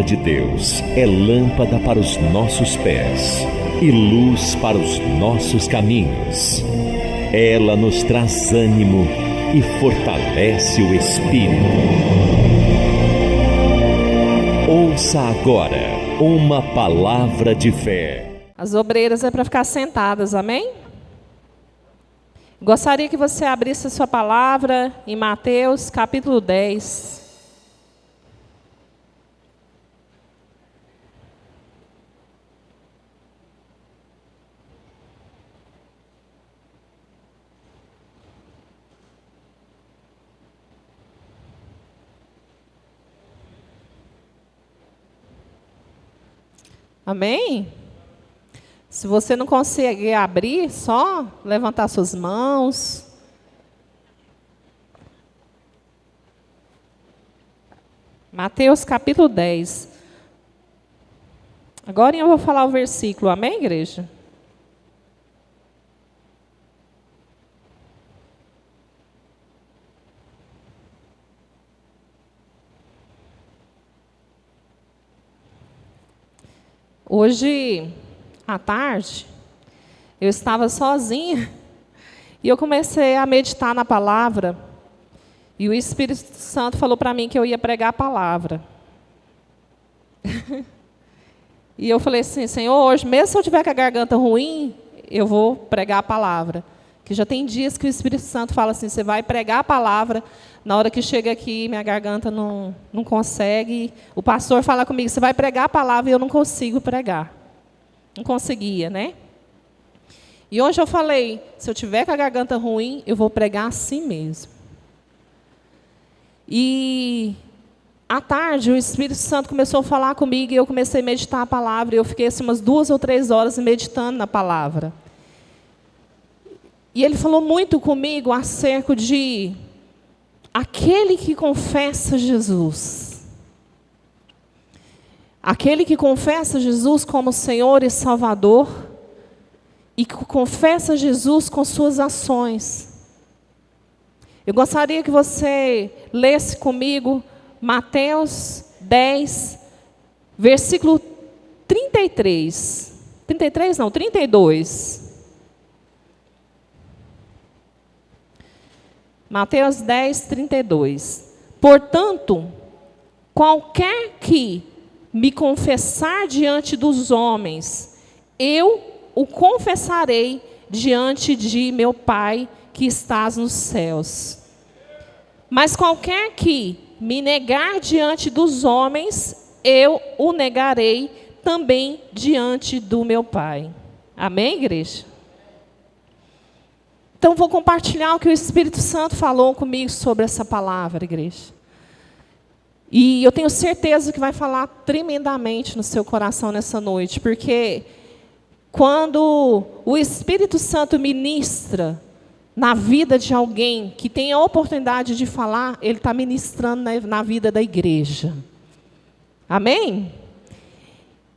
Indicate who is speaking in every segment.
Speaker 1: Palavra de Deus é lâmpada para os nossos pés e luz para os nossos caminhos. Ela nos traz ânimo e fortalece o espírito. Ouça agora uma palavra de fé.
Speaker 2: As obreiras é para ficar sentadas, amém? Gostaria que você abrisse a sua palavra em Mateus capítulo 10. Amém? Se você não conseguir abrir, só levantar suas mãos. Mateus capítulo 10. Agora eu vou falar o versículo, amém, igreja? Hoje, à tarde, eu estava sozinha e eu comecei a meditar na palavra. E o Espírito Santo falou para mim que eu ia pregar a palavra. E eu falei assim, Senhor, hoje, mesmo se eu tiver com a garganta ruim, eu vou pregar a palavra. Que já tem dias que o Espírito Santo fala assim, você vai pregar a palavra, na hora que chega aqui, minha garganta não consegue. O pastor fala comigo, você vai pregar a palavra e eu não consigo pregar. Não conseguia, né? E hoje eu falei, se eu tiver com a garganta ruim, eu vou pregar assim mesmo. E à tarde, o Espírito Santo começou a falar comigo e eu comecei a meditar a palavra. E eu fiquei assim, umas 2 ou 3 horas meditando na palavra. E ele falou muito comigo acerca de aquele que confessa Jesus. Aquele que confessa Jesus como Senhor e Salvador e que confessa Jesus com suas ações. Eu gostaria que você lesse comigo Mateus 10, versículo 33. 33 não, 32. Mateus 10, 32. Portanto, qualquer que me confessar diante dos homens, eu o confessarei diante de meu Pai que estás nos céus. Mas qualquer que me negar diante dos homens, eu o negarei também diante do meu Pai. Amém, igreja? Então, vou compartilhar o que o Espírito Santo falou comigo sobre essa palavra, igreja. E eu tenho certeza que vai falar tremendamente no seu coração nessa noite, porque quando o Espírito Santo ministra na vida de alguém que tem a oportunidade de falar, ele está ministrando na vida da igreja. Amém?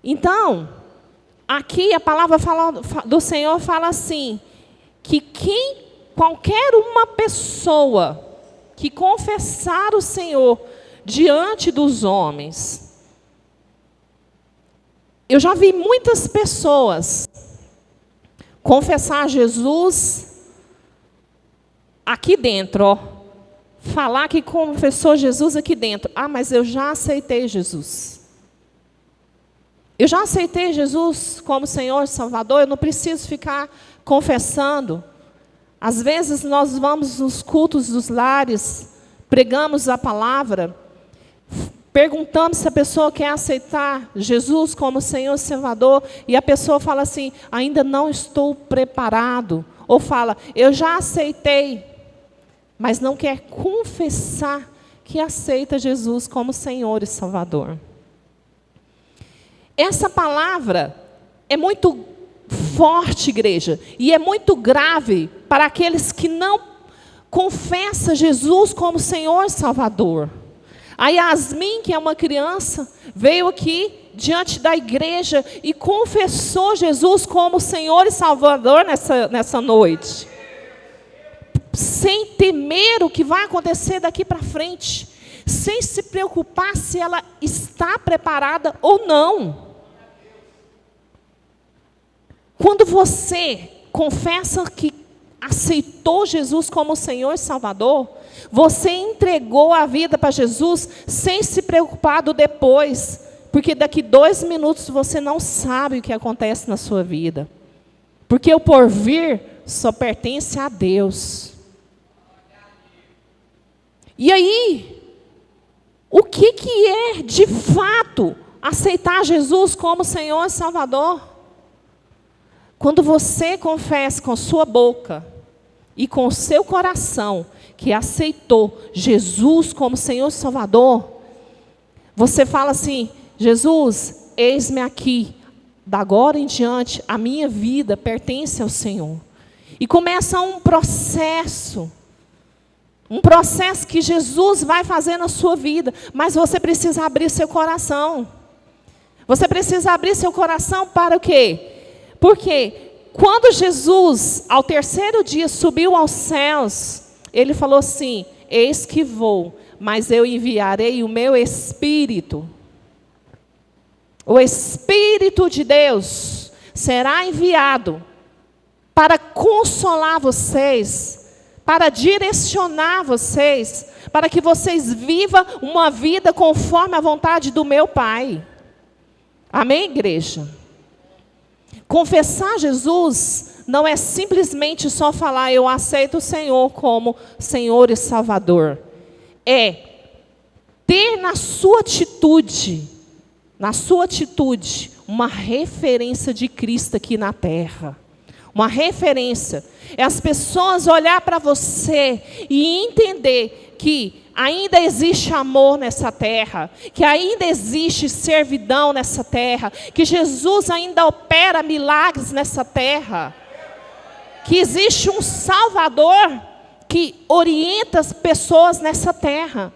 Speaker 2: Então, aqui a palavra do Senhor fala assim, que qualquer uma pessoa que confessar o Senhor diante dos homens. Eu já vi muitas pessoas confessar Jesus aqui dentro, ó. Falar que confessou Jesus aqui dentro. Ah, mas eu já aceitei Jesus. Eu já aceitei Jesus como Senhor e Salvador, eu não preciso ficar confessando. Às vezes nós vamos nos cultos dos lares, pregamos a palavra, perguntamos se a pessoa quer aceitar Jesus como Senhor e Salvador, e a pessoa fala assim, ainda não estou preparado. Ou fala, eu já aceitei, mas não quer confessar que aceita Jesus como Senhor e Salvador. Essa palavra é muito forte, igreja, e é muito grave para aqueles que não confessam Jesus como Senhor e Salvador. A Yasmin, que é uma criança, veio aqui diante da igreja e confessou Jesus como Senhor e Salvador nessa noite. Sem temer o que vai acontecer daqui para frente. sem se preocupar se ela está preparada ou não. Quando você confessa que aceitou Jesus como Senhor e Salvador, você entregou a vida para Jesus sem se preocupar do depois, porque daqui 2 minutos você não sabe o que acontece na sua vida, porque o porvir só pertence a Deus. E aí, o que é de fato aceitar Jesus como Senhor e Salvador? Quando você confessa com sua boca e com o seu coração que aceitou Jesus como Senhor e Salvador, você fala assim: Jesus, eis-me aqui, da agora em diante a minha vida pertence ao Senhor. E começa um processo que Jesus vai fazer na sua vida, mas você precisa abrir seu coração. Você precisa abrir seu coração para o quê? Porque quando Jesus, ao 3º dia, subiu aos céus, ele falou assim: eis que vou, mas eu enviarei o meu Espírito. O Espírito de Deus será enviado para consolar vocês, para direcionar vocês, para que vocês vivam uma vida conforme a vontade do meu Pai. Amém, igreja? Confessar Jesus não é simplesmente só falar: eu aceito o Senhor como Senhor e Salvador. É ter na sua atitude, uma referência de Cristo aqui na terra. Uma referência. É as pessoas olhar para você e entender que ainda existe amor nessa terra, que ainda existe servidão nessa terra, que Jesus ainda opera milagres nessa terra, que existe um Salvador que orienta as pessoas nessa terra.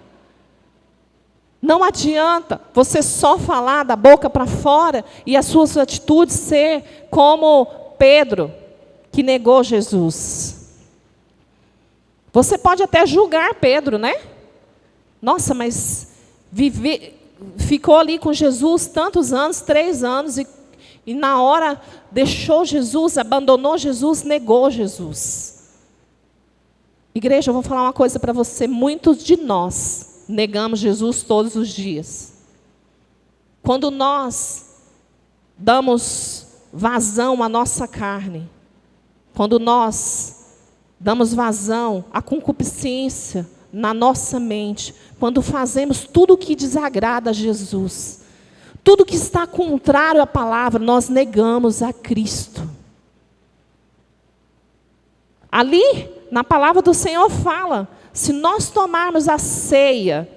Speaker 2: Não adianta você só falar da boca para fora e as suas atitudes ser como Pedro, que negou Jesus. Você pode até julgar Pedro, né? Nossa, mas ficou ali com Jesus tantos anos, 3 anos, e na hora deixou Jesus, abandonou Jesus, negou Jesus. Igreja, eu vou falar uma coisa para você: muitos de nós negamos Jesus todos os dias. Quando nós damos vazão à nossa carne, quando nós damos vazão à concupiscência na nossa mente, quando fazemos tudo o que desagrada a Jesus, tudo que está contrário à palavra, nós negamos a Cristo. Ali, na palavra do Senhor fala: se nós tomarmos a ceia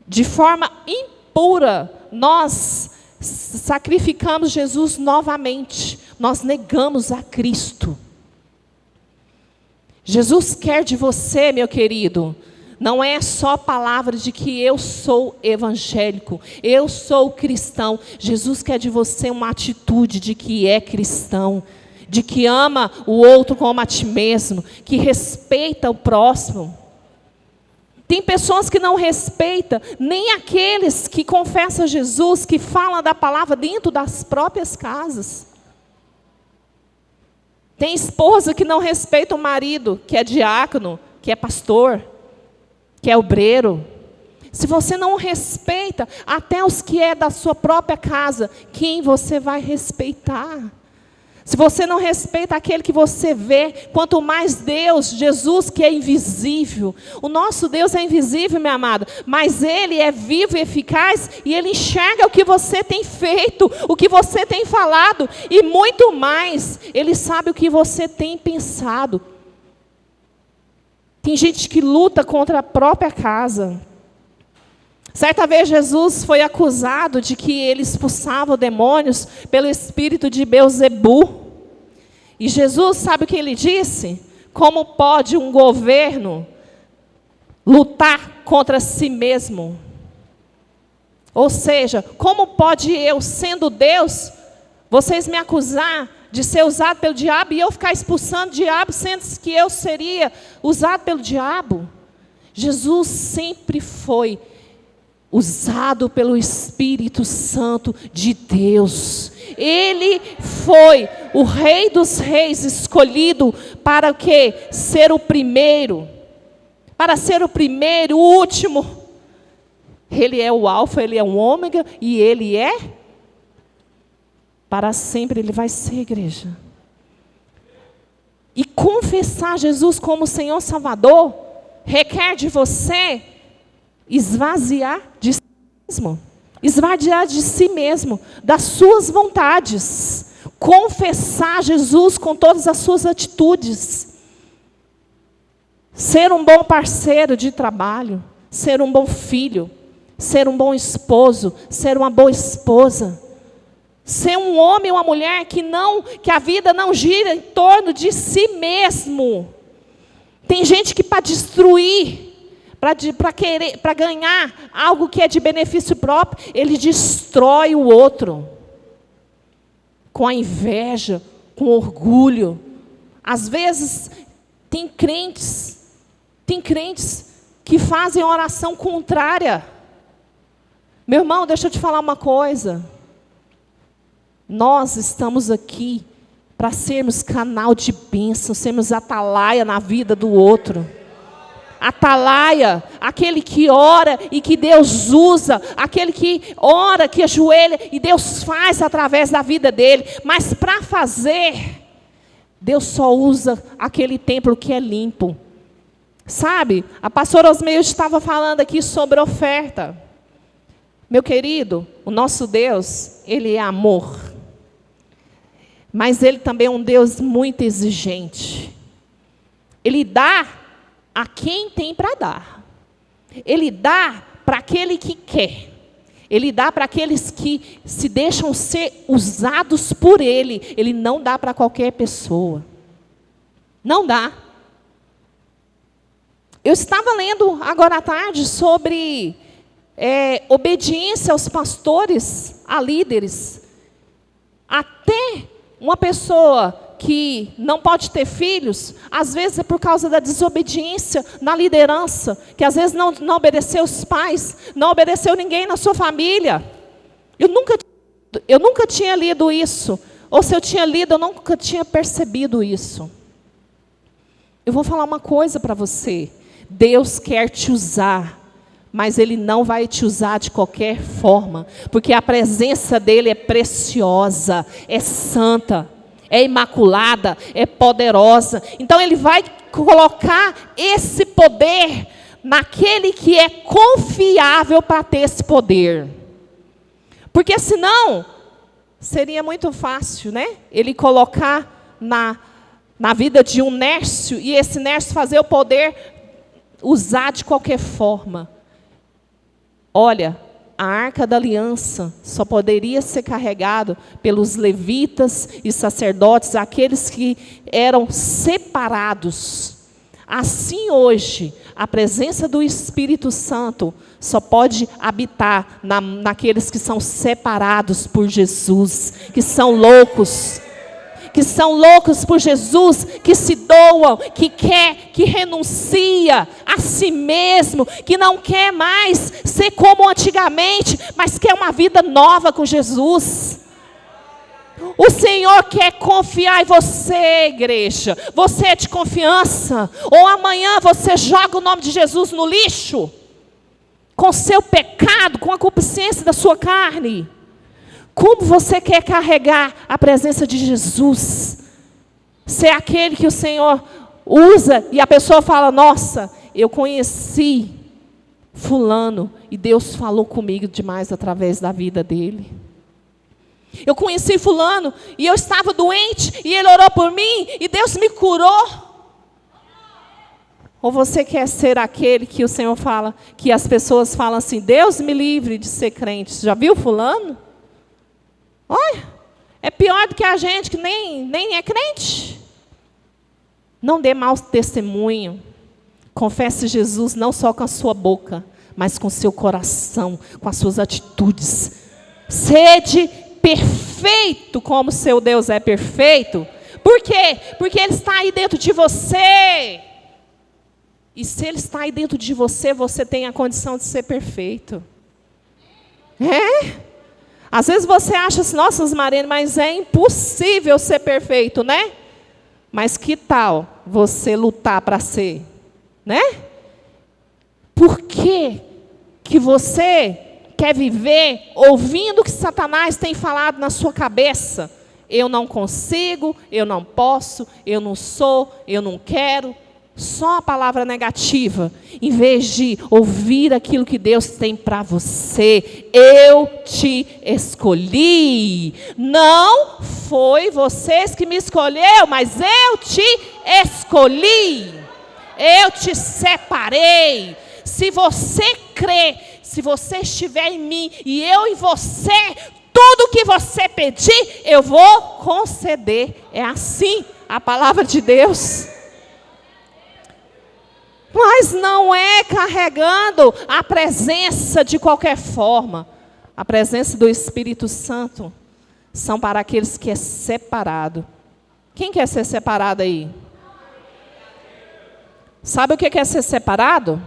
Speaker 2: de forma impura, nós sacrificamos Jesus novamente, nós negamos a Cristo. Jesus quer de você, meu querido, não é só palavra de que eu sou evangélico, eu sou cristão. Jesus quer de você uma atitude de que é cristão, de que ama o outro como a ti mesmo, que respeita o próximo. Tem pessoas que não respeitam nem aqueles que confessam Jesus, que falam da palavra dentro das próprias casas. Tem esposa que não respeita o marido, que é diácono, que é pastor, que é obreiro. Se você não respeita até os que é da sua própria casa, quem você vai respeitar? Se você não respeita aquele que você vê, quanto mais Deus, Jesus, que é invisível. O nosso Deus é invisível, minha amada, mas Ele é vivo e eficaz, e Ele enxerga o que você tem feito, o que você tem falado, e muito mais, Ele sabe o que você tem pensado. Tem gente que luta contra a própria casa. Certa vez Jesus foi acusado de que ele expulsava demônios pelo espírito de Beelzebu. E Jesus, sabe o que ele disse? Como pode um governo lutar contra si mesmo? Ou seja, como pode eu, sendo Deus, vocês me acusar de ser usado pelo diabo e eu ficar expulsando o diabo, sendo que eu seria usado pelo diabo? Jesus sempre foi usado pelo Espírito Santo de Deus. Ele foi o Rei dos Reis, escolhido para o quê? Ser o primeiro. Para ser o primeiro, o último. Ele é o Alfa, Ele é o Ômega, e Ele é para sempre. Ele vai ser, igreja. E confessar Jesus como Senhor Salvador requer de você esvaziar de si mesmo. Esvaziar de si mesmo, das suas vontades. Confessar Jesus com todas as suas atitudes. Ser um bom parceiro de trabalho. Ser um bom filho. Ser um bom esposo. Ser uma boa esposa. Ser um homem ou uma mulher que a vida não gira em torno de si mesmo. Tem gente que para destruir, para ganhar algo que é de benefício próprio, ele destrói o outro. Com a inveja, com orgulho. Às vezes, tem crentes que fazem oração contrária. Meu irmão, deixa eu te falar uma coisa. Nós estamos aqui para sermos canal de bênção, sermos atalaia na vida do outro. Atalaia, aquele que ora e que Deus usa, aquele que ora, que ajoelha e Deus faz através da vida dele. Mas para fazer, Deus só usa aquele templo que é limpo. Sabe, a pastora Osmeilde estava falando aqui sobre oferta. Meu querido, o nosso Deus, Ele é amor. Mas Ele também é um Deus muito exigente. Ele dá a quem tem para dar. Ele dá para aquele que quer. Ele dá para aqueles que se deixam ser usados por Ele. Ele não dá para qualquer pessoa. Não dá. Eu estava lendo agora à tarde sobre obediência aos pastores, a líderes. Até uma pessoa que não pode ter filhos, às vezes é por causa da desobediência na liderança, que às vezes não obedeceu os pais, não obedeceu ninguém na sua família. Eu nunca tinha lido isso, ou se eu tinha lido, eu nunca tinha percebido isso. Eu vou falar uma coisa para você. Deus quer te usar, mas Ele não vai te usar de qualquer forma, porque a presença dEle é preciosa, é santa, é imaculada, é poderosa. Então Ele vai colocar esse poder naquele que é confiável para ter esse poder. Porque senão, seria muito fácil, né? Ele colocar na vida de um Nércio, e esse Nércio fazer o poder usar de qualquer forma. Olha, a Arca da Aliança só poderia ser carregado pelos levitas e sacerdotes, aqueles que eram separados. Assim hoje, a presença do Espírito Santo só pode habitar naqueles que são separados por Jesus, que são loucos por Jesus, que se doam, que renuncia a si mesmo, que não quer mais ser como antigamente, mas quer uma vida nova com Jesus. O Senhor quer confiar em você, igreja. Você é de confiança? Ou amanhã você joga o nome de Jesus no lixo? Com seu pecado, com a concupiscência da sua carne? Como você quer carregar a presença de Jesus? Ser aquele que o Senhor usa e a pessoa fala, nossa, eu conheci fulano e Deus falou comigo demais através da vida dele. Eu conheci fulano e eu estava doente e ele orou por mim e Deus me curou. Ou você quer ser aquele que o Senhor fala, que as pessoas falam assim, Deus me livre de ser crente. Já viu fulano? Olha, é pior do que a gente que nem é crente. Não dê mau testemunho. Confesse Jesus não só com a sua boca, mas com o seu coração, com as suas atitudes. Sede perfeito como seu Deus é perfeito. Por quê? Porque Ele está aí dentro de você. E se Ele está aí dentro de você, você tem a condição de ser perfeito. Às vezes você acha assim, nossa, Marina, mas é impossível ser perfeito, né? Mas que tal você lutar para ser, né? Por que você quer viver ouvindo o que Satanás tem falado na sua cabeça? Eu não consigo, eu não posso, eu não sou, eu não quero. Só a palavra negativa, em vez de ouvir aquilo que Deus tem para você. Eu te escolhi. Não foi vocês que me escolheu, mas eu te escolhi. Eu te separei. Se você crê, se você estiver em mim e eu em você, tudo que você pedir, eu vou conceder. É assim a palavra de Deus. Mas não é carregando a presença de qualquer forma. A presença do Espírito Santo são para aqueles que é separado. Quem quer ser separado aí? Sabe o que é ser separado?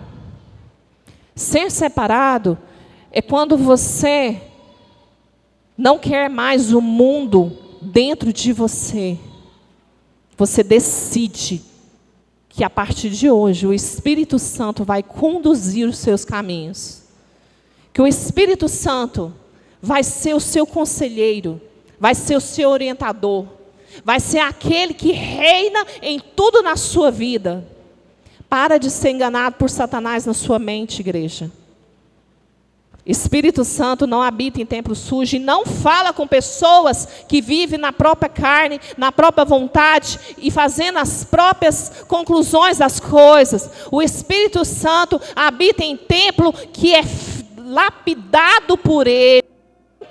Speaker 2: Ser separado é quando você não quer mais o mundo dentro de você. Você decide que a partir de hoje o Espírito Santo vai conduzir os seus caminhos. Que o Espírito Santo vai ser o seu conselheiro, vai ser o seu orientador, vai ser aquele que reina em tudo na sua vida. Para de ser enganado por Satanás na sua mente, igreja. Espírito Santo não habita em templo sujo e não fala com pessoas que vivem na própria carne, na própria vontade e fazendo as próprias conclusões das coisas. O Espírito Santo habita em templo que é lapidado por Ele,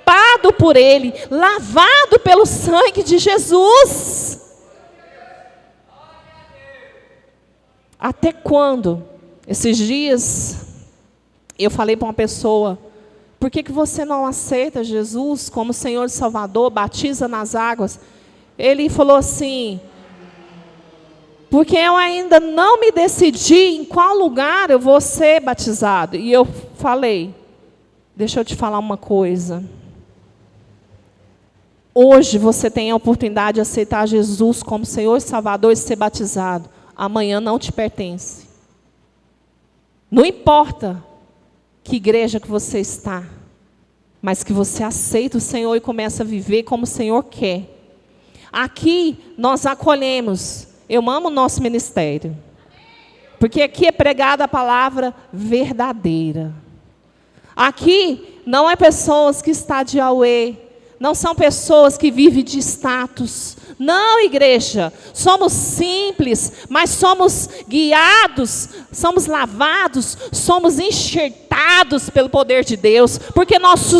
Speaker 2: limpado por Ele, lavado pelo sangue de Jesus. Até quando? Esses dias eu falei para uma pessoa: por que você não aceita Jesus como Senhor e Salvador, batiza nas águas? Ele falou assim: porque eu ainda não me decidi em qual lugar eu vou ser batizado. E eu falei: deixa eu te falar uma coisa. Hoje você tem a oportunidade de aceitar Jesus como Senhor e Salvador e ser batizado. Amanhã não te pertence. Não importa que igreja que você está, mas que você aceita o Senhor e começa a viver como o Senhor quer. Aqui nós acolhemos. Eu amo o nosso ministério, porque aqui é pregada a palavra verdadeira. Aqui não é pessoas que estão de auê, não são pessoas que vivem de status. Não, igreja, somos simples, mas somos guiados, somos lavados, somos enxertados pelo poder de Deus, porque nós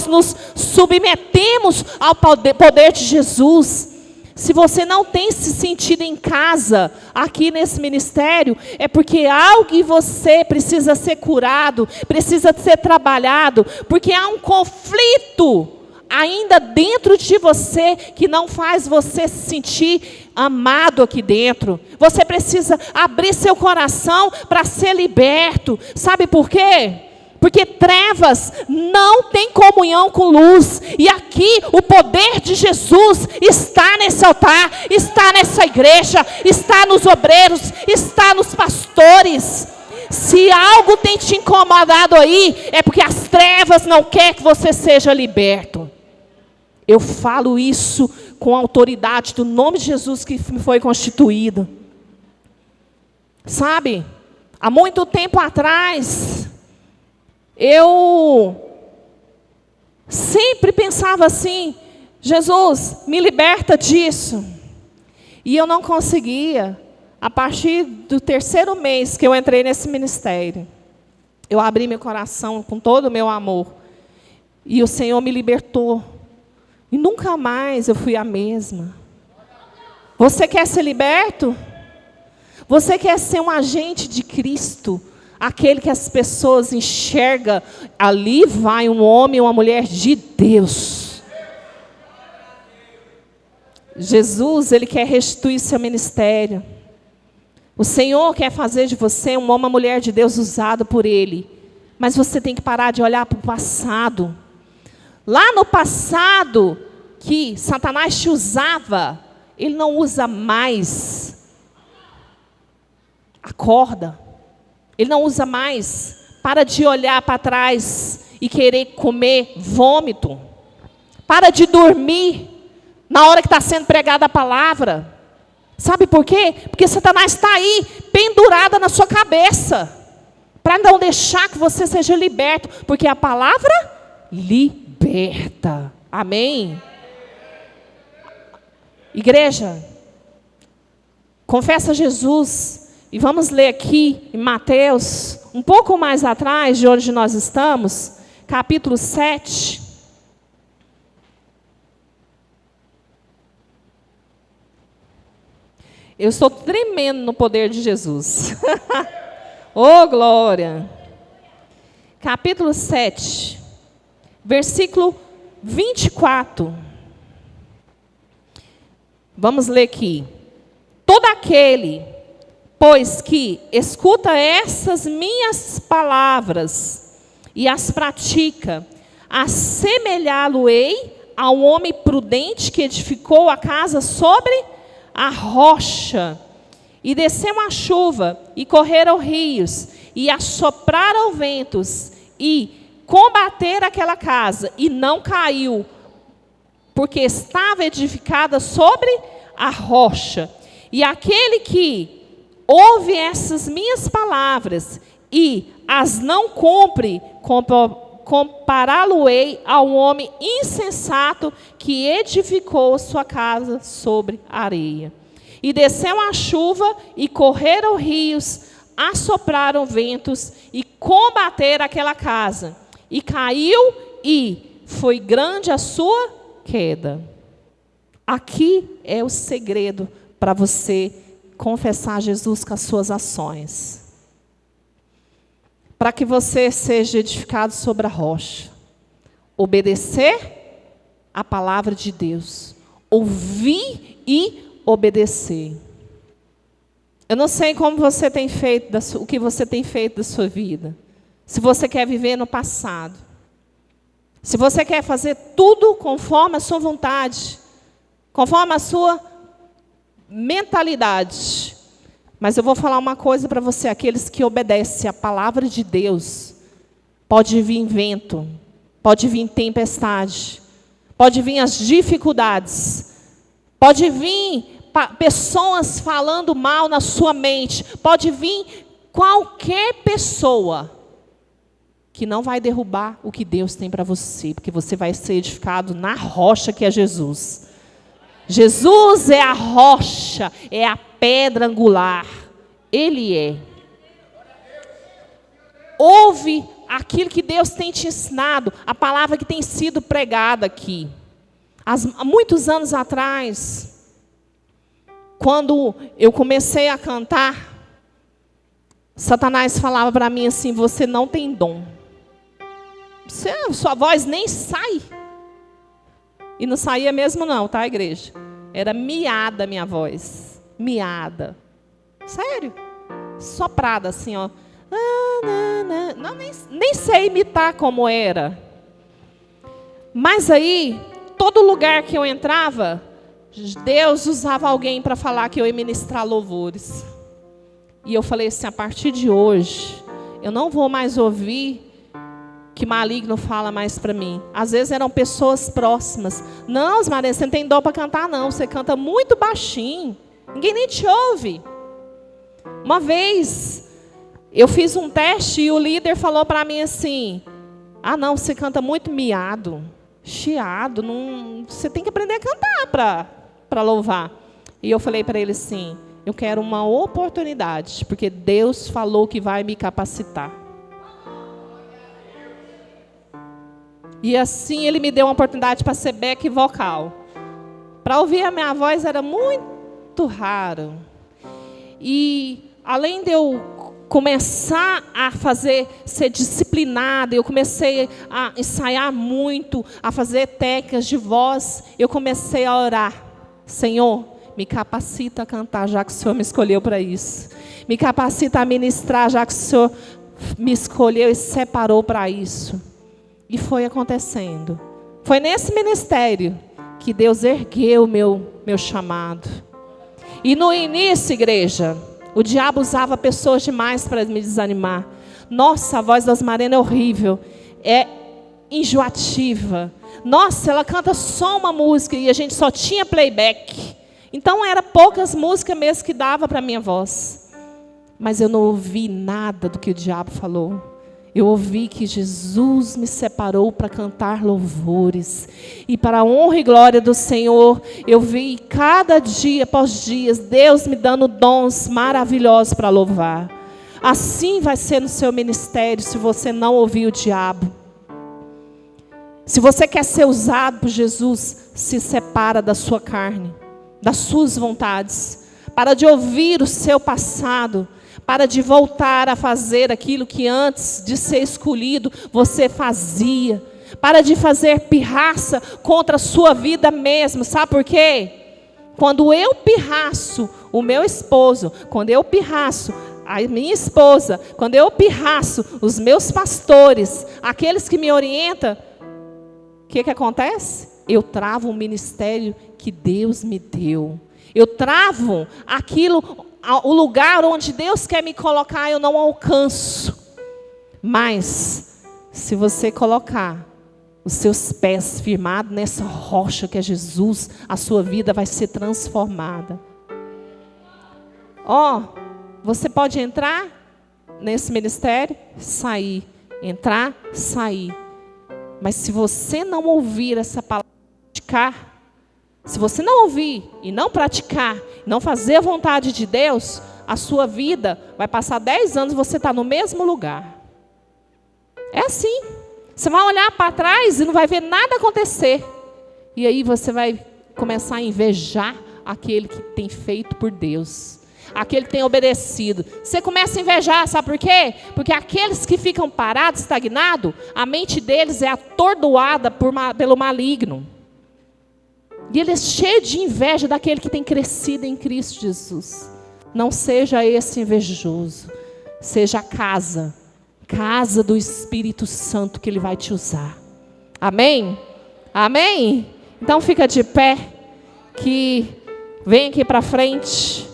Speaker 2: nos submetemos ao poder de Jesus. Se você não tem se sentido em casa aqui nesse ministério, é porque algo em você precisa ser curado, precisa ser trabalhado, porque há um conflito ainda dentro de você que não faz você se sentir amado aqui dentro. Você precisa abrir seu coração para ser liberto. Sabe por quê? Porque trevas não têm comunhão com luz. E aqui o poder de Jesus está nesse altar, está nessa igreja, está nos obreiros, está nos pastores. Se algo tem te incomodado aí, é porque as trevas não querem que você seja liberto. Eu falo isso com a autoridade do nome de Jesus que me foi constituído. Sabe, há muito tempo atrás, eu sempre pensava assim: Jesus, me liberta disso. E eu não conseguia. A partir do 3º mês que eu entrei nesse ministério, eu abri meu coração com todo o meu amor. E o Senhor me libertou. E nunca mais eu fui a mesma. Você quer ser liberto? Você quer ser um agente de Cristo? Aquele que as pessoas enxergam, ali vai um homem ou uma mulher de Deus. Jesus, Ele quer restituir seu ministério. O Senhor quer fazer de você um homem ou uma mulher de Deus usado por Ele. Mas você tem que parar de olhar para o passado. Lá no passado, que Satanás te usava, ele não usa mais a corda. Ele não usa mais. Para de olhar para trás e querer comer vômito. Para de dormir na hora que está sendo pregada a palavra. Sabe por quê? Porque Satanás está aí, pendurada na sua cabeça. Para não deixar que você seja liberto. Porque a palavra liberta. Amém? Igreja, confessa Jesus. E vamos ler aqui em Mateus, um pouco mais atrás de onde nós estamos, capítulo 7. Eu estou tremendo no poder de Jesus. Oh, glória! Capítulo 7, versículo 24. Vamos ler aqui. Todo aquele, pois que escuta essas minhas palavras e as pratica, assemelhá-lo-ei a um homem prudente que edificou a casa sobre a rocha. E desceu a chuva, e correram rios, e assopraram ventos, e combateram aquela casa, e não caiu, porque estava edificada sobre a rocha. E aquele que ouve essas minhas palavras, e as não cumpre, compará-lo-ei a um homem insensato, que edificou sua casa sobre areia. E desceu a chuva, e correram rios, assopraram ventos, e combateram aquela casa. E caiu, e foi grande a sua queda. Aqui é o segredo para você confessar Jesus com as suas ações. Para que você seja edificado sobre a rocha. Obedecer a palavra de Deus. Ouvir e obedecer. Eu não sei como você tem feito, o que você tem feito da sua vida. Se você quer viver no passado. Se você quer fazer tudo conforme a sua vontade. Conforme a sua mentalidade. Mas eu vou falar uma coisa para você. Aqueles que obedecem a palavra de Deus. Pode vir vento. Pode vir tempestade. Pode vir as dificuldades. Pode vir pessoas falando mal na sua mente. Pode vir qualquer pessoa que não vai derrubar o que Deus tem para você. Porque você vai ser edificado na rocha que é Jesus. Jesus é a rocha, é a pedra angular. Ele é. Ouve aquilo que Deus tem te ensinado, a palavra que tem sido pregada aqui. Há muitos anos atrás, quando eu comecei a cantar, Satanás falava para mim assim: você não tem dom. Sua voz nem sai. E não saía mesmo não, tá, igreja? Era miada a minha voz. Miada. Sério. Soprada assim, ó. Não, nem sei imitar como era. Mas aí, todo lugar que eu entrava, Deus usava alguém para falar que eu ia ministrar louvores. E eu falei assim: a partir de hoje, eu não vou mais ouvir que maligno fala mais para mim. Às vezes eram pessoas próximas. Não, Maria, você não tem dom para cantar não. Você canta muito baixinho. Ninguém nem te ouve. Uma vez, eu fiz um teste e o líder falou para mim assim: ah não, você canta muito miado, chiado. Não, você tem que aprender a cantar para louvar. E eu falei para ele assim: eu quero uma oportunidade, porque Deus falou que vai me capacitar. E assim ele me deu uma oportunidade para ser back vocal. Para ouvir a minha voz era muito raro. E além de eu começar a ser disciplinada, eu comecei a ensaiar muito, a fazer técnicas de voz, eu comecei a orar: Senhor, me capacita a cantar, já que o Senhor me escolheu para isso. Me capacita a ministrar, já que o Senhor me escolheu e separou para isso. E foi acontecendo. Foi nesse ministério que Deus ergueu o meu chamado. E no início, igreja, o diabo usava pessoas demais para me desanimar. Nossa, a voz das Mariana é horrível. É enjoativa. Nossa, ela canta só uma música e a gente só tinha playback. Então, eram poucas músicas mesmo que dava para a minha voz. Mas eu não ouvi nada do que o diabo falou. Eu ouvi que Jesus me separou para cantar louvores. E para a honra e glória do Senhor, eu vi cada dia após dias, Deus me dando dons maravilhosos para louvar. Assim vai ser no seu ministério, se você não ouvir o diabo. Se você quer ser usado por Jesus, se separa da sua carne, das suas vontades. Para de ouvir o seu passado. Para de voltar a fazer aquilo que antes de ser escolhido você fazia. Para de fazer pirraça contra a sua vida mesmo. Sabe por quê? Quando eu pirraço o meu esposo, quando eu pirraço a minha esposa, quando eu pirraço os meus pastores, aqueles que me orientam, o que acontece? Eu travo o ministério que Deus me deu. Eu travo aquilo, o lugar onde Deus quer me colocar, eu não alcanço. Mas, se você colocar os seus pés firmados nessa rocha que é Jesus, a sua vida vai ser transformada. Você pode entrar nesse ministério, sair. Entrar, sair. Mas se você não ouvir essa palavra, praticar, se você não ouvir e não praticar, não fazer a vontade de Deus, a sua vida vai passar 10 anos e você está no mesmo lugar. É assim. Você vai olhar para trás e não vai ver nada acontecer. E aí você vai começar a invejar aquele que tem feito por Deus. Aquele que tem obedecido. Você começa a invejar, sabe por quê? Porque aqueles que ficam parados, estagnados, a mente deles é atordoada pelo maligno. E ele é cheio de inveja daquele que tem crescido em Cristo Jesus. Não seja esse invejoso. Seja a casa do Espírito Santo que Ele vai te usar. Amém? Amém? Então fica de pé, que vem aqui para frente.